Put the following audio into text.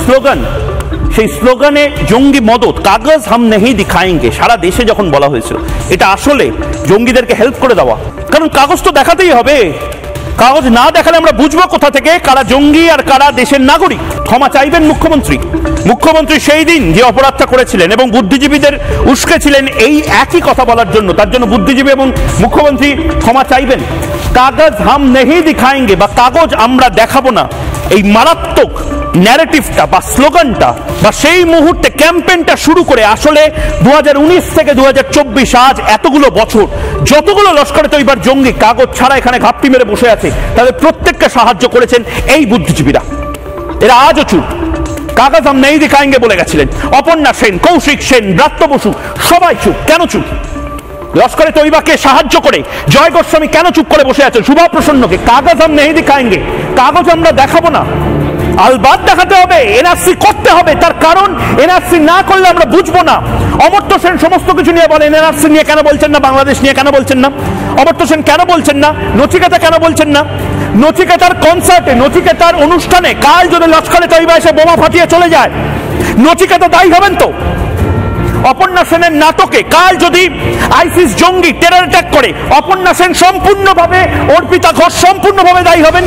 Slogan, সেই স্লোগানে জঙ্গি মদত, কাগজ হাম নেহি দিখায়েঙ্গে, সারা দেশে যখন বলা হয়েছিল, এটা আসলে জঙ্গিদেরকে হেল্প করে দেওয়া। কারণ কাগজ তো দেখাতেই হবে, কাগজ না দেখালে আমরা বুঝবো কোথা থেকে কারা জঙ্গি আর কারা দেশের নাগরিক। ক্ষমা চাইবেন মুখ্যমন্ত্রী সেই দিন যে অপরাধটা করেছিলেন এবং বুদ্ধিজীবীদের উস্কেছিলেন এই একই কথা বলার জন্য, তার জন্য বুদ্ধিজীবী এবং মুখ্যমন্ত্রী ক্ষমা চাইবেন। কাগজ হাম নেহি দিখায়েঙ্গে বা কাগজ আমরা দেখাবো না, এই মারাত্মক ন্যারেটিভটা বা স্লোগানটা বা সেই মুহূর্তে ক্যাম্পেইনটা শুরু করে আসলে 2019 থেকে 2024 আজ এতগুলো বছর যতগুলো লস্করে তৈবার জঙ্গি কাগজ ছাড়া এখানে ঘাপটি মেরে বসে আছে, তাদের প্রত্যেককে সাহায্য করেছেন এই বুদ্ধিজীবীরা। এরা আজও চুপ, কাগজ হাম নেহি দিখায়েঙ্গে বলে গেছিলেন। অপর্ণা সেন, কৌশিক সেন, ব্রাত্য বসু সবাই চুপ। কেন চুপ? লস্করে তৈবাকে সাহায্য করে জয় গোস্বামী কেন চুপ করে বসে আছে? শুভা প্রসন্নকে কাগজ হাম নেহি দিখায়েঙ্গে, কাগজ আমরা দেখাবো না, আলবাদ দেখাতে হবে, এনআরসি করতে হবে। তার কারণ এনআরসি না করলে আমরা বুঝবো না। অমর্ত্য সেন সমস্ত কিছু নিয়ে বলেন, এনআরসি নিয়ে কেন বলছেন না, বাংলাদেশ নিয়ে কেন বলছেন না? অমর্ত্য সেন কেন বলছেন না? নচিকেতা কেন বলছেন না? নচিকেতার কনসার্টে, নচিকেতার অনুষ্ঠানে কাল যদি লস্করে তৈবা এসে বোমা ফাটিয়ে চলে যায়, নচিকেতা দায়ী হবেন তো? অপর্ণা সেনের নাটকে কাল যদি আইসিস জঙ্গি টেরর অ্যাটাক করে, অপর্ণা সেন সম্পূর্ণভাবে, অর্পিতা ঘোষ সম্পূর্ণভাবে দায়ী হবেন?